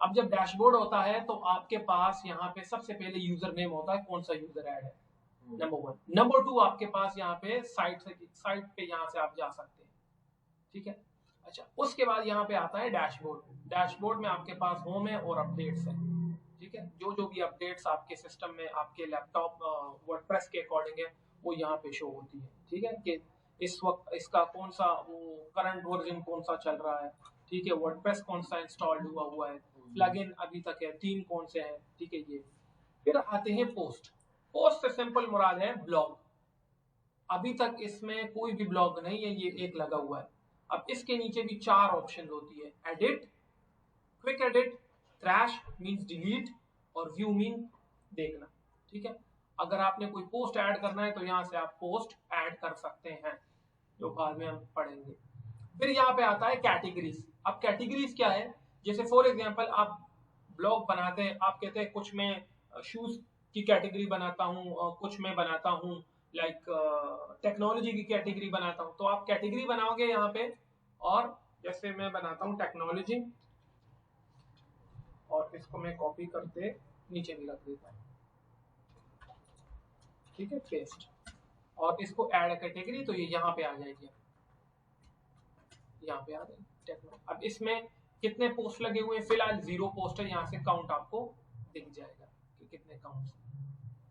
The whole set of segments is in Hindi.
अब जब डैशबोर्ड होता है तो आपके पास यहाँ पे सबसे पहले यूजर नेम होता है, कौन सा यूजर ऐड है, नंबर 1। नंबर 2 आपके पास यहाँ पे साइट पे यहाँ से आप जा सकते हैं, ठीक है। अच्छा, उसके बाद यहाँ पे आता है डैशबोर्ड। डैशबोर्ड में आपके पास होम है और अपडेट्स है, ठीक है। जो भी अपडेट्स आपके सिस्टम में, आपके लैपटॉप वर्डप्रेस के अकॉर्डिंग है, वो यहाँ पे शो होती है, ठीक है, कि इस वक्त इसका कौन सा वो करंट वर्जन कौन सा चल रहा है, ठीक है, वर्डप्रेस कौन सा इंस्टॉल्ड हुआ है, प्लगइन अभी तक है, थीम कौन से हैं, ठीक है ये। फिर आते हैं पोस्ट। पोस्ट से सिंपल मुराद है ब्लॉग। अभी तक इसमें कोई भी ब्लॉग नहीं है, ये एक लगा हुआ है। अब इसके नीचे भी 4 ऑप्शन होती है, edit, quick edit, crash means delete, और व्यू मीन देखना, ठीक है। अगर आपने कोई पोस्ट ऐड करना है तो यहाँ से आप पोस्ट ऐड कर सकते हैं, जो बाद में हम पढ़ेंगे। फिर यहाँ पे आता है कैटेगरीज। अब कैटेगरीज क्या है, जैसे फॉर एग्जांपल आप ब्लॉग बनाते हैं, आप कहते हैं कुछ मैं शूज की कैटेगरी बनाता हूँ, कुछ मैं बनाता हूँ लाइक टेक्नोलॉजी की कैटेगरी बनाता हूँ, तो आप कैटेगरी बनाओगे यहाँ पे, और जैसे मैं बनाता हूँ टेक्नोलॉजी, और इसको मैं कॉपी करके नीचे भी रख देता हूँ, ठीक है, पेस्ट, और इसको ऐड कैटेगरी, तो ये यहाँ पे आ जाएगी, यहाँ पे आ गई टेक्नो। अब इसमें कितने पोस्ट लगे हुए हैं, फिलहाल 0 पोस्ट है, यहाँ से काउंट आपको दिख जाएगा कि कितने काउंट,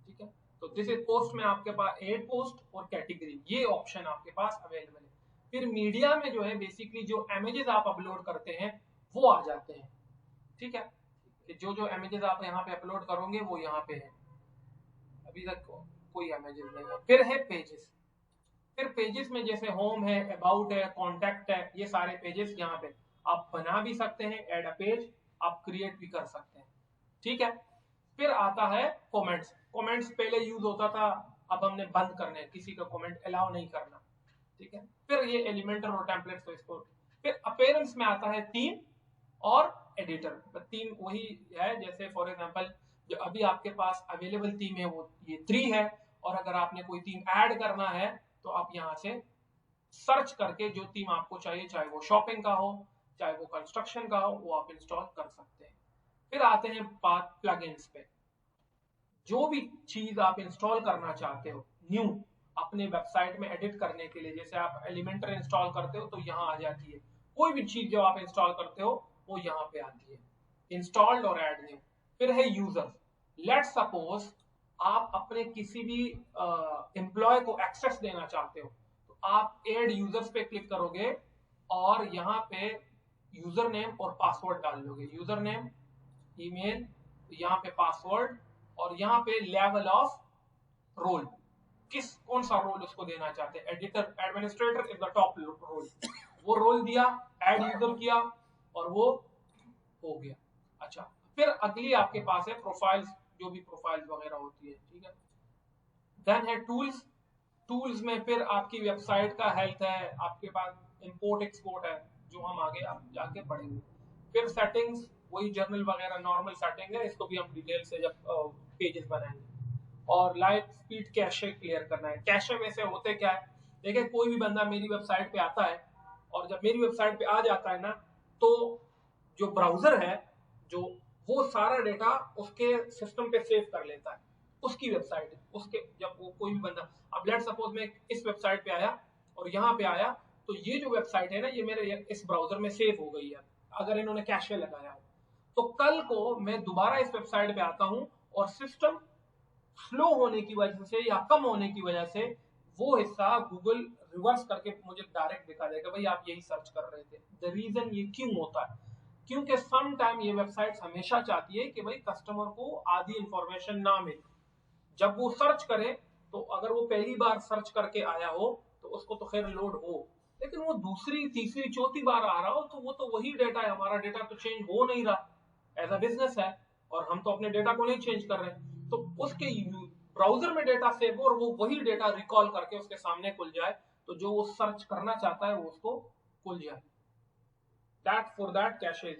ठीक है। तो दिस इज पोस्ट में आपके पास एड पोस्ट और कैटेगरी, ये ऑप्शन आपके पास अवेलेबल है। फिर मीडिया में जो है बेसिकली जो इमेजेस आप अपलोड करते हैं वो आ जाते हैं, ठीक है, कि जो इमेजेस आप यहाँ पे अपलोड करोगे वो यहाँ पे है। अभी तक कोई इमेजेस नहीं है। फिर है पेजेस। फिर पेजेस में जैसे होम है, अबाउट है, कॉन्टैक्ट है, ये सारे पेजेस यहाँ पे आप बना भी सकते हैं, एड अ पेज आप क्रिएट भी कर सकते हैं, ठीक है। फिर आता है कमेंट्स। कमेंट्स पहले यूज होता था, अब हमने बंद करने, किसी का कमेंट अलाउ नहीं करना, ठीक है। फिर ये एलिमेंटर और टेम्पलेट्स, तो इसको। फिर अपीयरेंस में आता है थीम और एडिटर। थीम वही है, जैसे फॉर एग्जांपल जो अभी आपके पास अवेलेबल थीम है वो ये 3 है, और अगर आपने कोई थीम ऐड करना है तो आप यहाँ से सर्च करके जो थीम आपको चाहिए, चाहे वो शॉपिंग का हो, चाहे वो कंस्ट्रक्शन का हो, वो आप इंस्टॉल कर सकते हैं। फिर आते हैं बात प्लगइन्स पे। जो भी चीज आप इंस्टॉल करना चाहते हो न्यू अपने वेबसाइट में एडिट करने के लिए, जैसे आप एलिमेंटर इंस्टॉल करते हो तो यहाँ आ जाती है, कोई भी चीज जो आप इंस्टॉल करते हो वो यहाँ पे आती है, इंस्टॉल्ड और ऐड न्यू। फिर है यूजर्स। लेट्स सपोज आप अपने किसी भी एम्प्लॉय को एक्सेस देना चाहते हो, तो आप एड यूजर्स पे क्लिक करोगे और यहाँ पे यूजर नेम और पासवर्ड डाल दोगे, यूजर नेम, ईमेल, यहाँ पे पासवर्ड, और यहाँ पे लेवल ऑफ रोल, कौन सा रोल उसको देना चाहते हैं, editor administrator is the top role, वो रोल दिया, ऐड यूजर किया, और वो हो गया। अच्छा, फिर अगली आपके पास है प्रोफाइल्स, जो भी प्रोफाइल्स वगैरह होती है, ठीक है। देन है टूल्स। टूल्स में फिर आपकी वेबसाइट का हेल्थ है, आपके पास इंपोर्ट एक्सपोर्ट है, जो हम आगे आप जाके पढ़ेंगे। फिर सेटिंग्स, वही जर्नल वगैरह नॉर्मल सेटिंग है, इसको भी हम डिटेल से जब पेजेस बनाएंगे। और लाइट स्पीड कैशे क्लियर करना है। कैशे में से होते क्या है, देखिए कोई भी बंदा मेरी वेबसाइट पे आता है, और जब मेरी वेबसाइट पे आ जाता है ना, तो जो ब्राउजर है, जो वो सारा डेटा उसके सिस्टम पे सेव कर लेता है, उसकी वेबसाइट उसके, जब वो कोई भी बंदा, अब लेट सपोज मैं इस वेबसाइट पे आया और यहाँ पे आया, तो ये जो वेबसाइट है ना, ये मेरे इस ब्राउजर में सेव हो गई है, अगर इन्होंने कैशे लगाया हो। तो कल को मैं दोबारा इस वेबसाइट पे आता हूँ और सिस्टम स्लो होने की वजह से या कम होने की वजह से वो हिस्सा गूगल रिवर्स करके मुझे डायरेक्ट दिखा देगा, भाई आप यही सर्च कर रहे थे। द रीजन ये क्यों होता है, क्योंकि सम टाइम ये वेबसाइट्स हमेशा चाहती है कि भाई कस्टमर को आधी इंफॉर्मेशन ना मिले, जब वो सर्च करे तो अगर वो पहली बार सर्च करके आया हो तो उसको तो खैर लोड हो, लेकिन वो दूसरी तीसरी चौथी बार आ रहा हो तो वो तो वही डेटा है, हमारा डेटा तो चेंज हो नहीं रहा, एज अ बिजनेस है, और हम तो अपने डेटा को नहीं चेंज कर रहे, तो उसके ब्राउजर में डेटा सेव हो और वो वही डेटा रिकॉल करके उसके सामने खुल जाए, तो जो वो सर्च करना चाहता है वो उसको खुल जाए। That for that cache